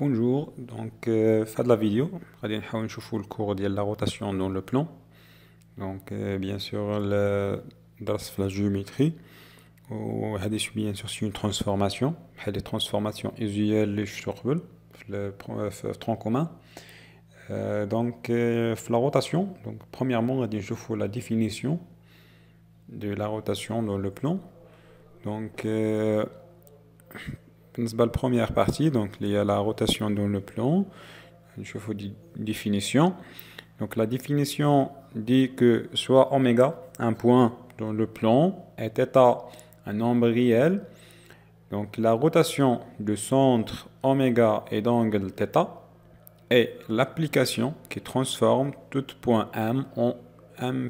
Bonjour, donc fin de la vidéo, غادي نحاول نشوفوا الكور ديال la rotation dans le plan. Donc bien sûr درس في la géométrie وهذه bien sûr c'est une transformation بحال les transformations usuelles اللي شفتو قبل في tronc commun. Donc في la rotation, donc premièrement غادي نشوفوا la définition de la rotation dans le plan. Donc بالنسبة للبروميير بارتي donc il y a la rotation dans le plan. Je vous dis définition. Donc la définition dit que soit oméga, un point dans le plan, et θ, un nombre réel. Donc la rotation de centre oméga et d'angle θ est l'application qui transforme tout point M en M'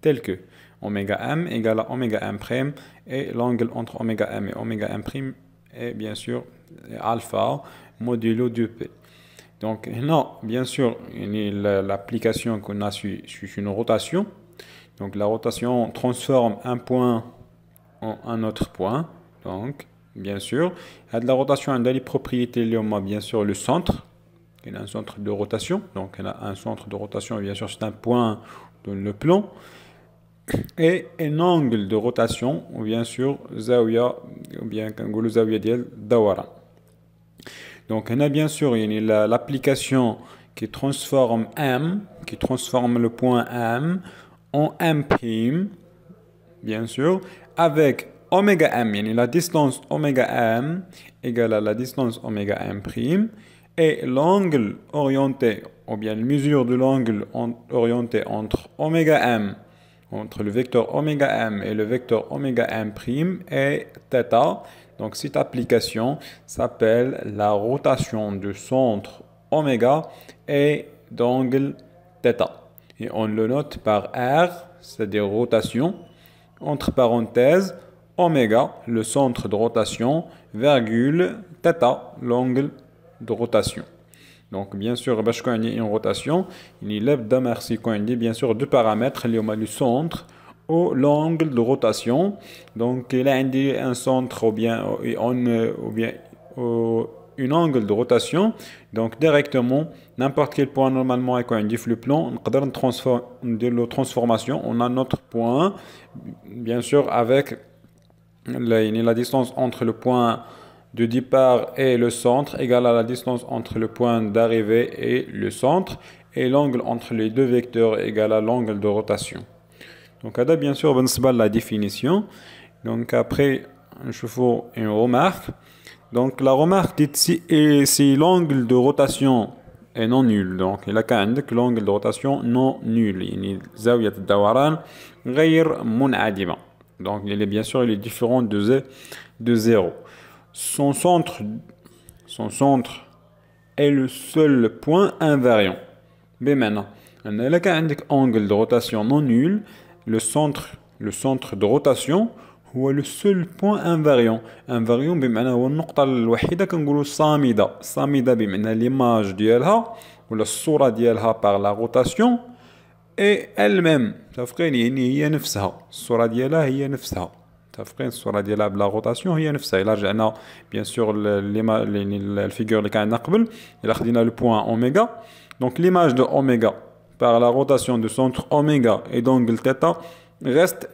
tel que oméga M égale à oméga M' et l'angle entre oméga M et oméga M' est bien sûr alpha modulo 2P. Donc là, bien sûr, l'application qu'on a sur une rotation. Donc la rotation transforme un point en un autre point. Donc, bien sûr, il y a de la rotation, il y a des propriétés, bien sûr, le centre. Il y a un centre de rotation. Donc, il y a un centre de rotation, bien sûr, c'est un point dans le plan. Et un angle de rotation, ou bien sûr, zawiya, ou bien kangolo zawiya diel dawara. Donc, on a bien sûr l'application qui transforme M, qui transforme le point M en M', bien sûr, avec oméga M, la distance oméga M égale à la distance oméga M', et l'angle orienté, ou bien la mesure de l'angle orienté entre oméga M, entre le vecteur oméga M et le vecteur oméga M' est θ. Donc cette application s'appelle la rotation du centre oméga et d'angle θ. Et on le note par R, c'est-à-dire rotation, entre parenthèses, oméga, le centre de rotation, virgule, θ, l'angle de rotation. Donc, bien sûr, quand il y a une rotation, il y a bien sûr deux paramètres, le centre ou l'angle de rotation. Donc, il y a un centre ou bien un angle de rotation. Donc, directement, n'importe quel point normalement quand on dit le plan, on peut transformer la transformation. On a notre point, bien sûr, avec la distance entre le point de départ et le centre égale à la distance entre le point d'arrivée et le centre, et l'angle entre les deux vecteurs égale à l'angle de rotation. Donc, là, bien sûr, la définition. Donc, après, je fais une remarque. Donc, la remarque dit si l'angle de rotation est non nul. Donc, il a qu'à indiquer l'angle de rotation non nul. Il زاوية الدوران غير منعدمة. Donc, il est bien sûr, il est différent de 0. Son centre est le seul point invariant. Mais maintenant, on a un angle de rotation non nul. Le centre de rotation هو le seul point invariant. Invariant بمعنى هو النقطة الوحيدة كنقولوا صامدة. صامدة بمعنى l'image ديالها ولا الصورة ديالها par la rotation et elle-même. تفقين يعني هي نفسها. الصورة ديالها هي نفسها. تفقين الصورة ديالها بلا روتاسيون هي نفسها. إلا رجعنا bien sûr الفيجور اللي كان قبل إلا خدينا le point oméga. Donc l'image de oméga par la rotation du centre oméga et d'angle θ reste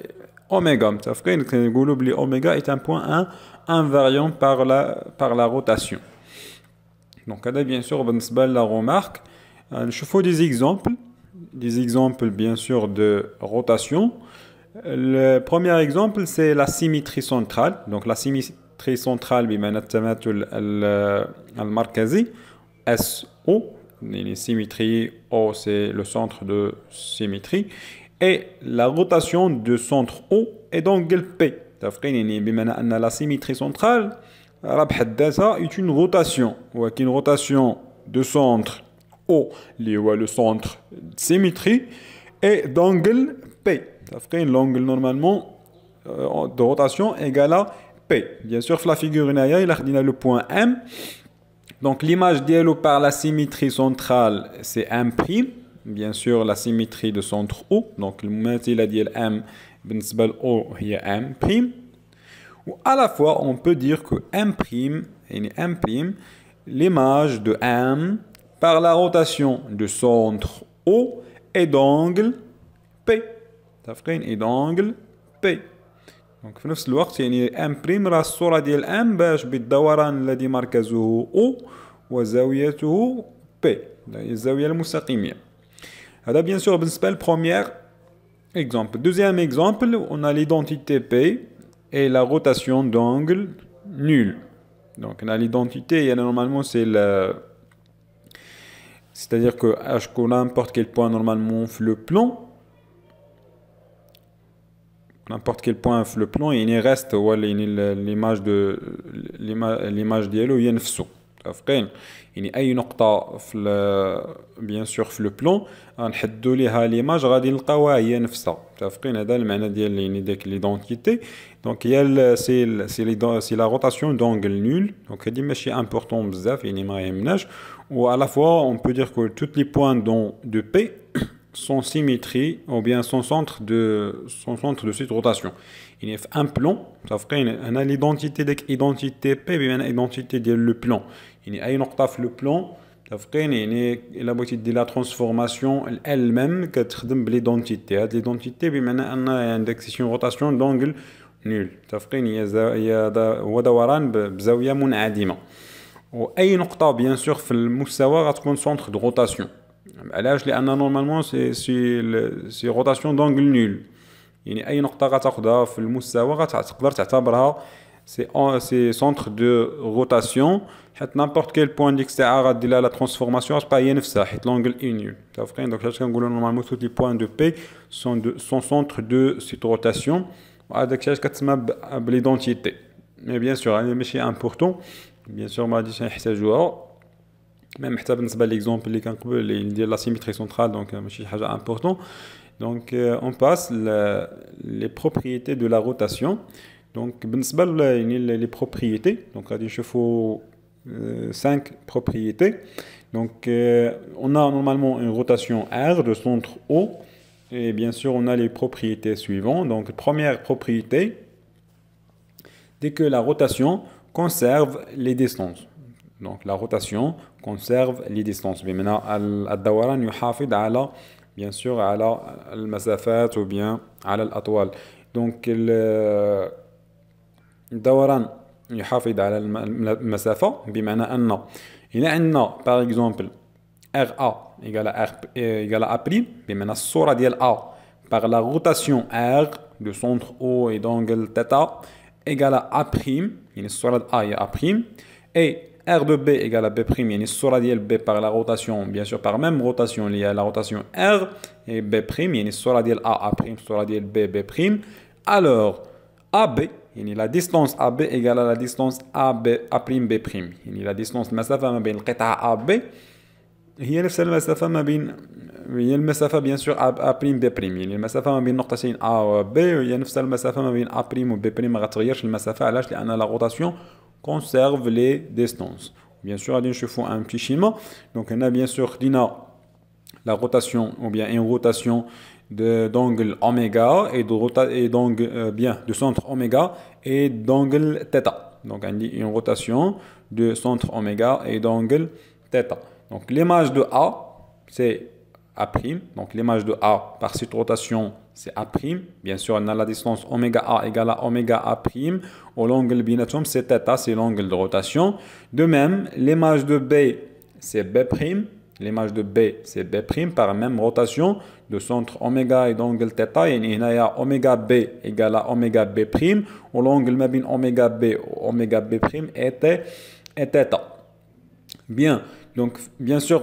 oméga. تفقين كنقولوا بلي oméga est un point invariant par la rotation. Donc là bien sûr بالنسبة la remarque نشوفوا des exemples bien sûr de rotation. Le premier exemple, c'est la symétrie centrale. Donc, la symétrie centrale, بمعنى التماثل المركزي SO. La symétrie O, c'est le centre de symétrie. Et la rotation de centre O est d'angle P. بمعنى أن la symétrie centrale est une rotation. Ou une rotation de centre O, le centre de symétrie, et d'angle P. L'angle normalement de rotation égale à P. Bien sûr, la figure il a le point M. Donc l'image dialo par la symétrie centrale, c'est M'. Bien sûr, la symétrie de centre O. Donc le moment il a dit M, O, il y a M'. Ou à la fois, on peut dire que M', l'image de M par la rotation de centre O et d'angle P. تفقين et d'angle P. donc في نفس الوقت يعني M' راه الصورة ديال M باش بالدوران الذي مركزه O وزاويته P. الزاوية المستقيمية. هذا bien sûr بالنسبة للبروميير exemple. Deuxième exemple, on a l'identité P et la rotation d'angle nulle. Donc, on a l'identité, et normalement, c'est-à-dire que H, n'importe quel point, normalement, le plan, n'importe quel point, le plan, il reste l'image d'Yellow, il y a يعني اي نقطه بيان سور في لو بلون غنحدوا ليها ليماج غادي نلقاوها هي نفسها متفقين. هذا المعنى ديال يعني ديك ليدونتيتي. دونك هي سي لا روتاسيون دونغل نول. دونك هادي ماشي امبورطون بزاف يعني ما يهمناش. و à la fois on peut dire que tous les points de P sont symétrie ou bien son centre de cette rotation. يعني في ان بلون متفقين. انا ليدونتيتي ديك ايدونتيتي بي بمعنى ايدونتيتي ديال لو بلون. يعني اي نقطه في لو بلون متفقين. يعني الا بغيتي دير لا ترانسفورماسيون ال ميم كتخدم بليدونتيتي. هاد ليدونتيتي بمعنى ان عندك سي اون روتاسيون دونغل نول متفقين. هو دوران بزاويه منعدمه. واي نقطه بيان سور في المستوى غتكون سونتر دو روتاسيون. علاش؟ لان نورمالمون سي روتاسيون دونغل نول. يعني اي نقطه غتاخذها في المستوى غتقدر تعتبرها سي سونتر دو روتاسيون. حيت نابورت كيل بوين ديك الساعه غدير لها لا ترانسفورماسيون غتبقى هي نفسها حيت لونغل اي نول متفقين. دونك علاش كنقولوا نورمالمون توت لي بوين دو بي سون سونتر دو سيت روتاسيون. وهذاك الشيء كتسمى بليدونتيتي. مي بيان سور هذا ماشي امبورطون بيان سور ما غاديش نحتاجوها ميم حتى بالنسبه ليكزومبل اللي كان قبل اللي ديال لا سيميتري سنترال. دونك ماشي حاجه امبورطون. Donc, on passe les propriétés de la rotation. Donc, les propriétés. Donc, il faut 5 propriétés. Donc, on a normalement une rotation R de centre O. Et bien sûr, on a les propriétés suivantes. Donc, première propriété, dès que la rotation conserve les distances. Donc, la rotation conserve les distances. Maintenant, الدوران يحافظ على bien sûr على المسافات ou bien على الأطوال. donc الدوران يحافظ على المسافة بمعنى أن إذا عندنا par exemple RA égale à A' بمعنى الصورة ديال A par la rotation R de centre O et d'angle θ égale à A' يعني الصورة د A هي A' et R de B égale à B', يعني الصورة ديال B par la rotation, bien sûr par même rotation liée à la rotation R et B', يعني الصورة ديال A, A', الصورة ديال B, B'. Alors, AB, يعني la distance AB égale à la distance AB, A', B'. يعني la distance المسافة ما بين القطعة AB هي نفس المسافة ما بين هي المسافة bien sûr A', B'. يعني المسافة ما بين نقطتين A و B هي نفس المسافة ما بين A' و B'. ما غتغيرش المسافة. علاش؟ لأن la rotation conserve les distances. Bien sûr, je fais un petit schéma. Donc, on a bien sûr la rotation ou bien une rotation d'angle oméga et d'angle de centre oméga et d'angle θ. Donc, on dit une rotation de centre oméga et d'angle θ. Donc, l'image de A, c'est A'. Donc, l'image de A par cette rotation, c'est A'. Bien sûr, on a la distance oméga A égale à oméga A'. Au l'angle binatum, c'est θ, c'est l'angle de rotation. De même, l'image de B, c'est B'. L'image de B, c'est B' par même rotation de centre oméga et d'angle θ. Et il y a oméga B égale à oméga B'. Au l'angle ma bin oméga B ou oméga B' est θ. Bien, donc bien sûr,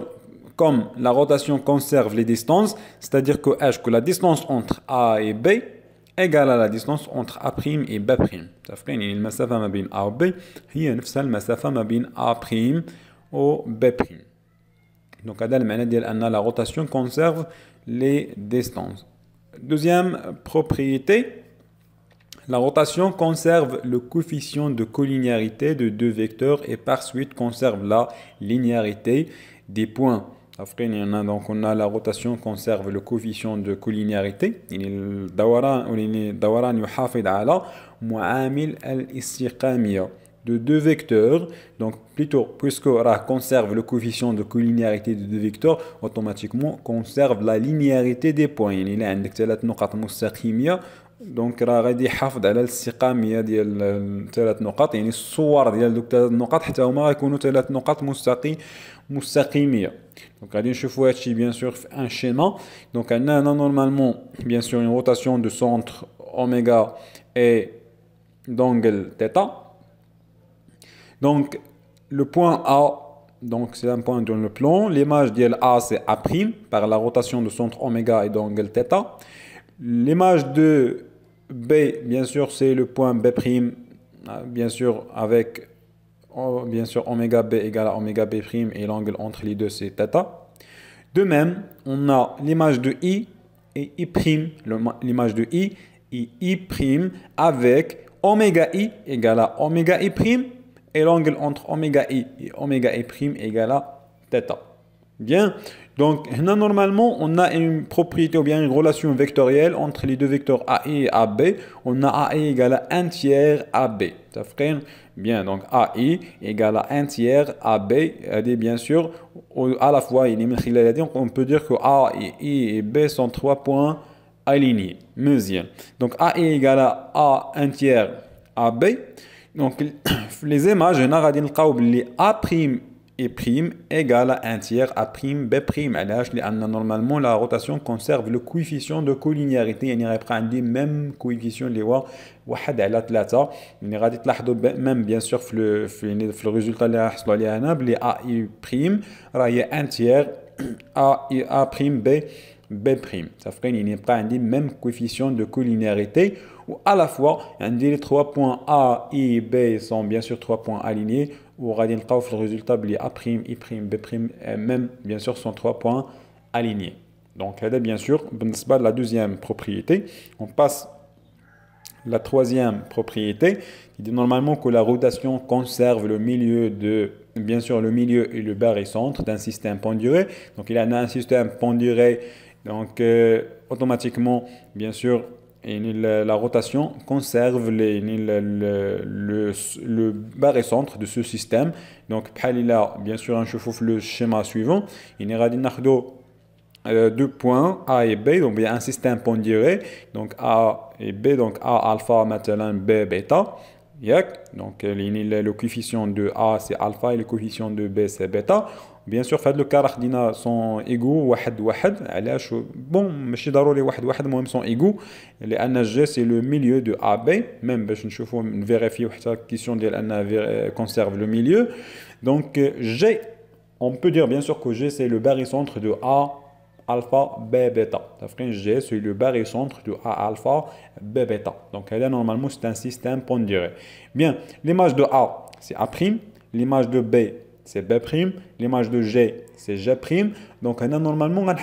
comme la rotation conserve les distances, c'est-à-dire que H, que la distance entre A et B égale à la distance entre A' et B'. تفقين يعني المسافة ما بين A و B هي نفسها المسافة ما بين A' و B'. Donc هذا المعنى ديال أن la rotation conserve les distances. Deuxième propriété, la rotation conserve le coefficient de collinéarité de deux vecteurs et par suite conserve la linéarité des points. Donc on a la rotation conserve le coefficient de collinéarité. الدوران يحافظ على معامل الاستقامية. de deux vecteurs, donc plutôt, puisque on conserve le coefficient de collinéarité de deux vecteurs, automatiquement conserve la linéarité des points. يعني إلا عندك ثلاث نقط مستقيمة دونك راه غادي يحافظ على الاستقامية ديال الثلاث نقط، يعني الصور ديال دوك ثلاث نقط حتى هما غيكونوا ثلاث نقط مستقيمية. Donc غادي نشوفوا هادشي bien sûr في un schéma. Donc عندنا هنا normalement bien sûr une rotation de centre oméga et d'angle θ. Donc le point A, donc c'est un point dans le plan. L'image de A c'est A' par la rotation de centre oméga et d'angle θ. L'image de B, bien sûr, c'est le point B', bien sûr, avec bien sûr oméga B égale à oméga B' et l'angle entre les deux c'est θ. De même, on a l'image de I et I', l'image de I et I' avec oméga I égale à oméga I' et l'angle entre oméga I et oméga I' égale à θ. Bien, donc normalement on a une propriété ou bien une relation vectorielle entre les deux vecteurs AI et AB. On a AI égale à 1 tiers AB. Ça fait bien, donc AI égale à 1 tiers AB. Et bien sûr, à la fois, on peut dire que A et I et B sont 3 points alignés. Donc AI égale à A 1 tiers AB. Donc les images, on a dit A' et prime égale à 1 tiers A' B'. علاش لأن normalement la rotation conserve le coefficient de collinéarité، يعني غيبقى عندي même coefficient اللي هو 1 على 3. يعني غادي تلاحظوا même bien sûr في le résultat اللي غنحصلوا عليه هنا بلي A' راه هي 1 tiers A' B'. Ça fait qu'il n'y a pas un même coefficient de collinéarité ou à la fois les 3 points A, I et B sont bien sûr 3 points alignés ou on va dire le résultat A', I', B' même bien sûr sont 3 points alignés. Donc là bien sûr la deuxième propriété. On passe la troisième propriété qui dit normalement que la rotation conserve le milieu de bien sûr le milieu et le barycentre d'un système penduré. Donc il y a un système penduré. Donc, automatiquement, bien sûr, la rotation conserve le barycentre de ce système. Donc, bien sûr, on chauffe le schéma suivant. Il y a deux points A et B. Donc, il y a un système penduré. Donc, A et B. Donc, A alpha, maintenant B bêta. Donc, le coefficient de A c'est alpha et le coefficient de B c'est bêta. Bien sûr, fait le cas دينا sont égaux واحد. علاش bon ماشي ضروري واحد المهم sont égaux لأن G c'est le milieu de AB même باش نشوفوا vérifier حتى question ديال أن conserve le milieu. Donc G on peut dire bien sûr que G c'est le barycentre de A alpha B bêta. Ça fait G c'est le barycentre de A alpha B bêta. Donc là normalement c'est un système penduré. Bien, l'image de A c'est A', l'image de B c'est B', l'image de G c'est G'. Donc normalement on a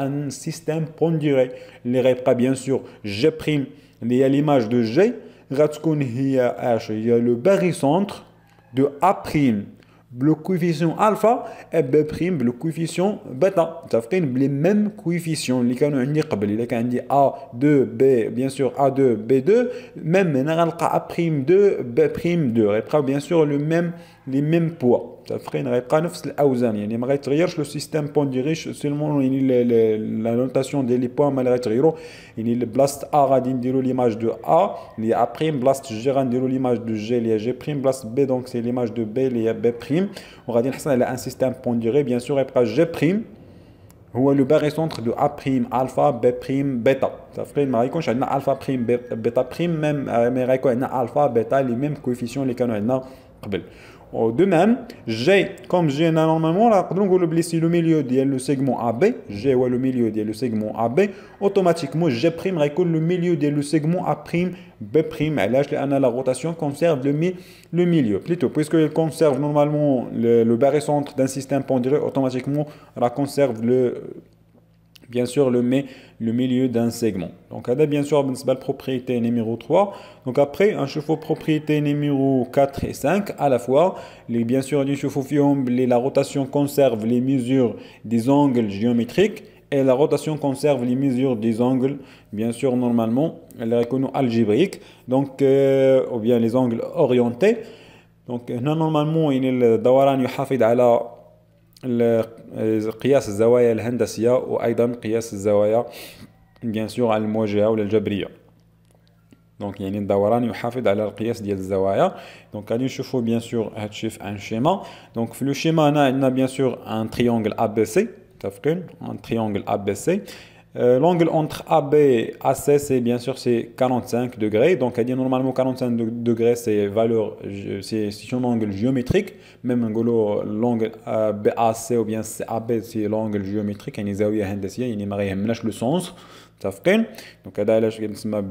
un système penduré. Les غيبقى bien sûr G' اللي هي l'image de G غتكون هي هي le barycentre de A' le coefficient alpha et B' le coefficient bêta. Ça fait les mêmes coefficients اللي كانوا عندي قبل. إذا كان عندي A2 B bien sûr A2 B2 même هنا غنلقى A'2 B'2 غيبقاو bien sûr les mêmes poids. Ça fait غيبقى نفس الأوزان يعني ما غيتغيرش le système penduré seulement la notation des poids ما غيتغيروا. يعني بلاصة A غادي نديروا l'image de A اللي هي A', بلاصة G غنديروا l'image de G اللي هي G', بلاصة B donc c'est l'image de B اللي هي B'. وغادي نحصل على un système penduré bien sûr غيبقى G' هو le barycentre de A' alpha B' bêta. Ça fait ما غيكونش عندنا alpha prime bêta prime même mais غيكون عندنا alpha bêta les mêmes coefficients اللي كانوا عندنا قبل. De même, G, comme G normalement, là, c'est le milieu de le segment AB, G est le milieu de le segment AB, automatiquement G' récolte le milieu de le segment A', B', la rotation conserve le milieu. Plutôt, puisqu'elle conserve normalement le barycentre d'un système penduré, automatiquement, elle conserve bien sûr le milieu d'un segment. Donc là bien sûr la propriété numéro 3. Donc après un chauffe-eau propriété numéro 4 et 5 à la fois. Bien sûr du chauffe-eau la rotation conserve les mesures des angles géométriques et la rotation conserve les mesures des angles bien sûr normalement elle est reconnue algébrique donc ou bien les angles orientés. دونك هنا نورمالمون يعني الدوران يحافظ على قياس الزوايا الهندسية وأيضا قياس الزوايا بيان سور على المواجهة ولا الجبرية. دونك يعني الدوران يحافظ على القياس ديال الزوايا. دونك غادي نشوفو بيان سور هادشي في ان شيما. دونك في لو شيما هنا عندنا بيان سور ان تريونغل ا بي سي، متفقين؟ ان تريونغل ا بي سي. L'angle entre AB et AC, c'est bien sûr c'est 45 degrés. Donc, à dire normalement 45 degrés, c'est valeur, c'est un angle géométrique. Même l'angle BAC ou bien AB, c'est l'angle géométrique. Il y a une zaouia handasiya, il y a le sens. Donc,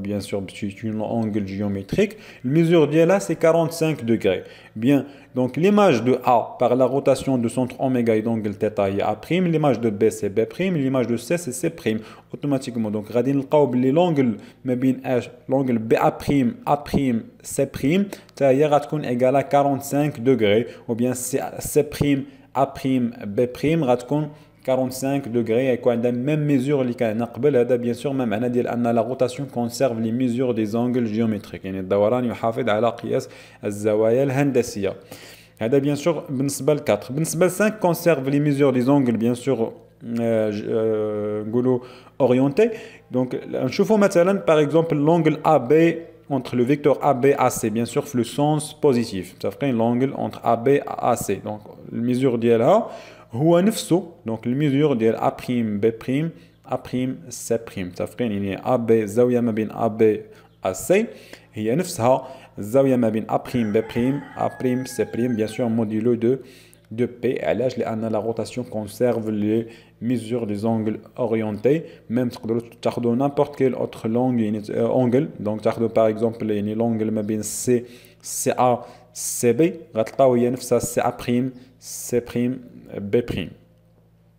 bien sûr, c'est un angle géométrique. La mesure de là, c'est 45 degrés. Bien, donc l'image de A par la rotation de centre oméga et d'angle θ est A', l'image de B c'est B', l'image de C c'est C'. Automatiquement, donc, l'angle l'angle BA', A', C', ça y est égal à 45 degrés. Ou bien C', A', B', 45 degrés et quoi la même mesure اللي كان قبل هذا bien sûr même معنى ديال ان la rotation conserve les mesures des angles géométriques. يعني الدوران يحافظ على قياس الزوايا الهندسية. هذا bien sûr بالنسبة ل 4. بالنسبة ل 5 conserve les mesures des angles bien sûr نقولوا orientés. Donc نشوفوا مثلا par exemple l'angle AB entre le vecteur AB et AC bien sûr في le sens positif. Ça fait l'angle entre AB et AC. Donc la mesure ديالها هو نفسه دونك الميزور ديال ا بريم بي بريم ا بريم سي بريم، متفقين؟ يعني ا بي الزاويه ما بين ا بي ا سي هي نفسها الزاويه ما بين ا بريم بي بريم ا بريم سي بريم بيان سور موديلو دو بي. علاش؟ لان لا روتاسيون كونسيرف لي ميزور دي زونغل اورينتي. ميم تقدروا تاخذوا نيمبورت كيل اوتر لونغ يعني اونغل. دونك تاخذوا باغ اكزومبل يعني لونغل ما بين سي ا سي بي غتلقاو هي نفسها سي ا بريم سي بريم بي بريم.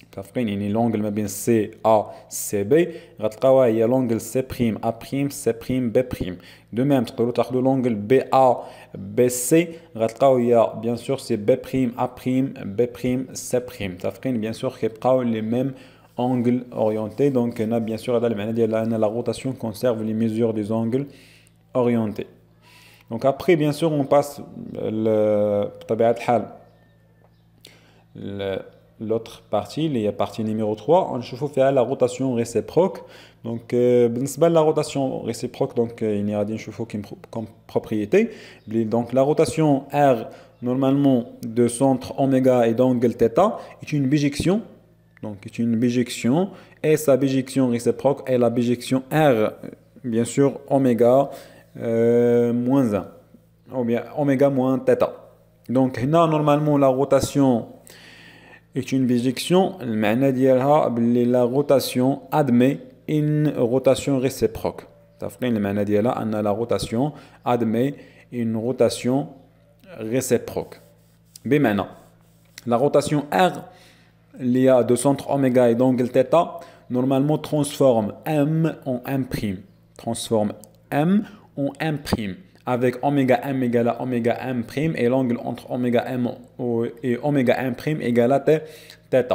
متفقين؟ يعني لونغل ما بين سي ا سي بي غتلقاوها هي لونغل سي بريم ا بريم سي بريم بي بريم. دو ميم تقدروا تاخذوا لونغل بي ا بي سي غتلقاو هي بيان سور سي بي بريم ا بريم بي بريم سي بريم. متفقين؟ بيان سور كيبقاو لي ميم انجل اورينتي. دونك هنا بيان سور هذا المعنى ديال ان لا روتاسيون كونسيرف لي ميزور دي زونغل اورينتي. دونك ابري بيان سور اون باس بطبيعه الحال l'autre partie, la partie numéro 3, on chauffe la rotation réciproque. Donc, بالنسبة la rotation réciproque, donc il y a des chevaux comme propriété. Donc, la rotation R, normalement, de centre oméga et d'angle θ, est une bijection. Donc, est une bijection. Et sa bijection réciproque est la bijection R, bien sûr, oméga moins 1. Ou bien oméga moins θ. Donc, là, normalement, la rotation est une bijection. المعنى ديالها بلي la rotation admet une rotation réciproque. متفقين؟ المعنى ديالها ان la rotation admet une rotation réciproque. بمعنى la rotation R il y a de centre oméga et d'angle θ normalement transforme M en M'. Transforme M en M'. Avec oméga M égale à oméga M' et l'angle entre oméga M et oméga M' égale à θ.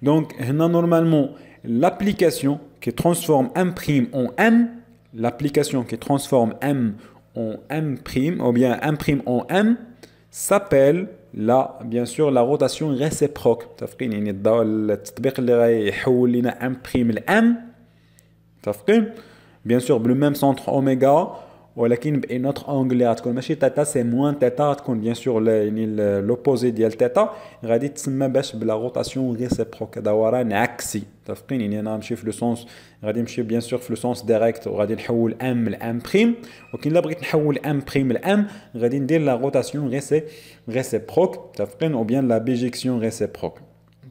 Donc, normalement, l'application qui transforme M' en M, l'application qui transforme M en M', ou bien M' en M, s'appelle bien sûr la rotation réciproque. تفقين؟ يعني التطبيق اللي غيحول لنا M' ل M. تفقين؟ bien sûr le même centre oméga ولكن بان اوتر انجل اللي غتكون ماشي تاتا سي موان تاتا غتكون بيان سور يعني لوبوزي ديال تاتا غادي تسمى باش بلا روتاسيون ريسيبروك دوران عكسي. متفقين؟ يعني انا نمشي في لو سونس غادي نمشي بيان سور في لو سونس ديريكت وغادي نحول ام لام بريم ولكن الا بغيت نحول ام بريم لام غادي ندير لا روتاسيون ريسيبروك. متفقين؟ او بيان لا بيجيكسيون ريسيبروك.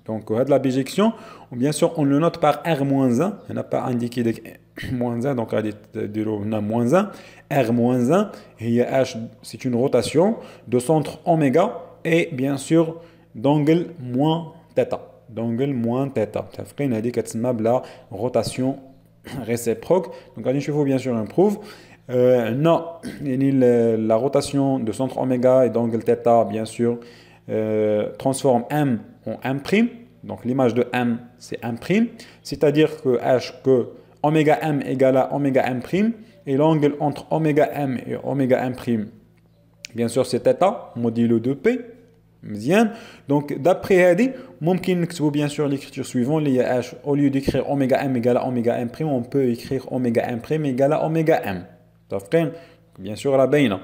Donc, de la bijection, bien sûr, on le note par R-1. On n'a pas indiqué de -1, donc on a -1. R-1, c'est une rotation de centre oméga et bien sûr d'angle moins θ. D'angle moins θ. On a dit que c'est la rotation réciproque. Donc, on va bien sûr un proof. Non, la rotation de centre oméga et d'angle θ, bien sûr, transforme M en M', donc l'image de M c'est M', c'est-à-dire que que oméga M égale à oméga M', et l'angle entre oméga M et oméga M' bien sûr c'est θ modulo de P. مزيان. Donc d'après هذه ممكن نكتبوا bien sûr l'écriture suivante اللي هي h au lieu d'écrire oméga m égale à oméga m prime on peut écrire oméga m prime égale à oméga m. متفقين؟ bien sûr la باينه.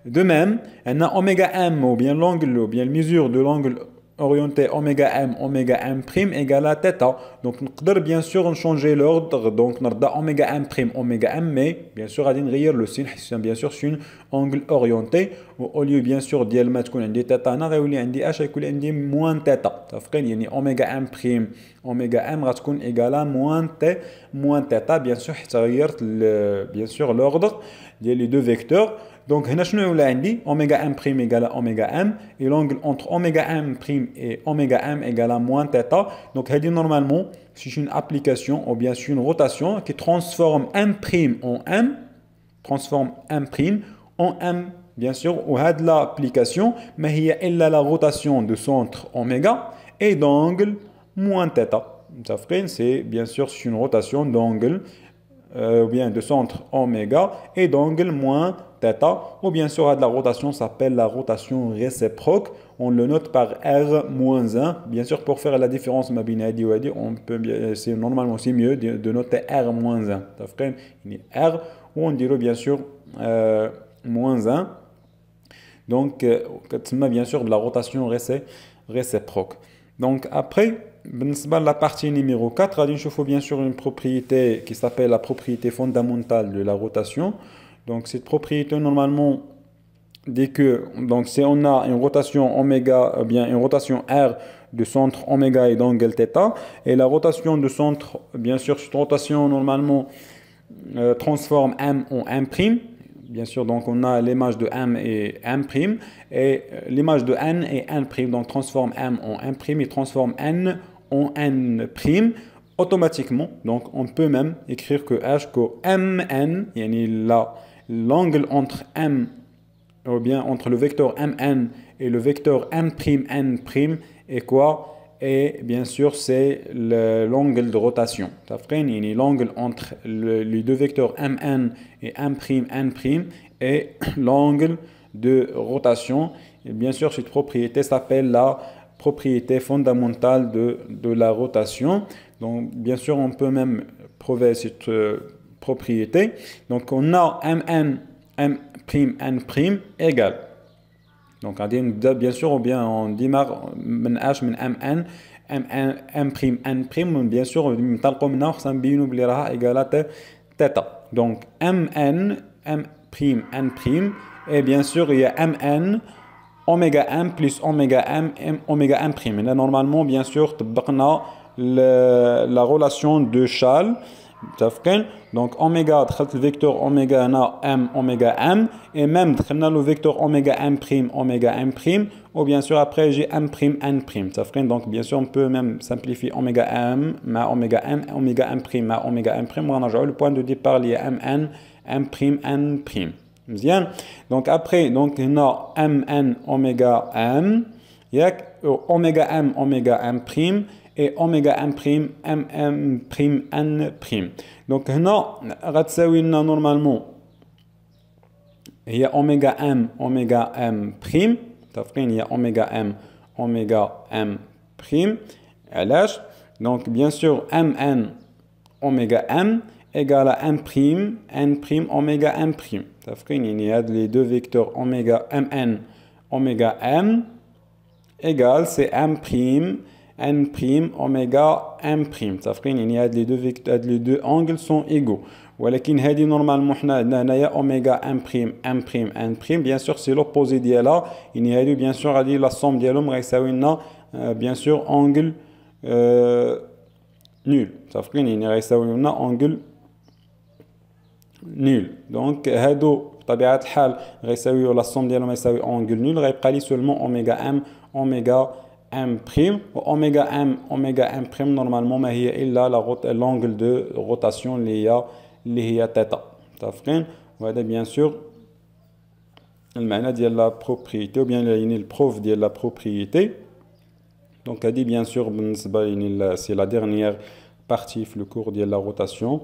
De même, on a oméga m ou bien l'angle ou bien la mesure de l'angle orienté oméga m prime égale à θ. Donc on peut bien sûr changer l'ordre. Donc on a oméga m prime oméga m, mais bien sûr on va le signe. Bien sûr c'est un angle orienté. Au lieu bien sûr d'y mettre qu'on a des θ, on a dit h égale à moins θ. Ça fait que oméga m prime oméga m va être égal à moins θ. Bien sûr bien sûr l'ordre des deux vecteurs. Donc, je vais oméga m prime égale à oméga m et l'angle entre oméga m prime et oméga m égale à moins θ. Donc, normalement, c'est une application ou bien c'est une rotation qui transforme m prime en m, bien sûr, ou de l'application, mais il y a la rotation de centre oméga et d'angle moins θ. C'est bien sûr une rotation d'angle ou bien de centre oméga et d'angle moins θ, ou bien sûr la rotation s'appelle la rotation réciproque. On le note par R-1. Bien sûr pour faire la différence on peut normalement c'est mieux de noter R-1. R ou on dirait bien sûr moins 1. Donc bien sûr de la rotation réciproque. Donc après la partie numéro 4, il faut bien sûr une propriété qui s'appelle la propriété fondamentale de la rotation. Donc cette propriété normalement dit que donc si on a une rotation oméga bien une rotation R de centre oméga et d'angle θ et la rotation de centre bien sûr cette rotation normalement transforme m en m prime. Bien sûr, donc on a l'image de m et m prime et l'image de n et n prime. Donc transforme m en m prime et transforme n en n prime automatiquement. Donc on peut même écrire que h que mn, l'angle entre m ou bien entre le vecteur mn et le vecteur m prime n prime est quoi? Et bien sûr c'est l'angle de rotation. L'angle entre les deux vecteurs mn et m prime n prime et l'angle de rotation. Et bien sûr cette propriété s'appelle la propriété fondamentale de la rotation. Donc bien sûr on peut même prouver cette propriété. Donc on a mn m prime n prime égale. Donc bien sûr on démarre h من mn m prime n prime bien sûr نطلقوا منها خصنا نبينوا بلي راها égale θ. Donc mn m prime n prime et bien sûr il y a mn oméga m plus oméga m oméga m prime. Là normalement bien sûr طبقنا la relation de Chasles. Donc oméga دخلت le vecteur oméga na m oméga m et même دخلنا le vecteur oméga m prime ou bien sûr après j'ai m prime n prime. Donc bien sûr on peut même simplifier oméga m ma oméga m prime ma oméga m prime. On a le point de départ lié mn m prime n prime. Bien. Donc après donc on a mn oméga m oméga m prime et oméga m prime m prime n prime. Donc هنا غتساوي لنا normalement هي oméga m prime. متفقين هي oméga m prime. علاش؟ donc bien sûr mn oméga m égale à m prime n prime oméga m prime. متفقين يعني هاد les deux vecteurs oméga mn oméga m égale c'est m prime n prime oméga m prime. متفقين يعني هاد les deux angles sont égaux. ولكن هذه normalement حنا عندنا هنايا اوميغا ام بريم ان بريم بيان سور سي لوبوزي ديالها يعني هادو بيان سور غادي لا سوم ديالهم غيساوي لنا بيان سور اونغل نول. متفقين يعني غيساوي لنا اونغل نول. دونك هادو بطبيعه الحال غيساويو لا سوم ديالهم غيساوي اونغل نول. غيبقى لي سولمون اوميغا ام بريم و اوميغا ام بريم نورمالمون ما هي الا لونغل دو روتاسيون اللي هي تيتا. متفقين؟ وهذا بيان سور المعنى ديال لا بروبريتي او بيان يعني البروف ديال لا بروبريتي. دونك هذه بيان سور بالنسبه يعني سي لا ديرنيير بارتي في لو كور ديال لا روتاسيون.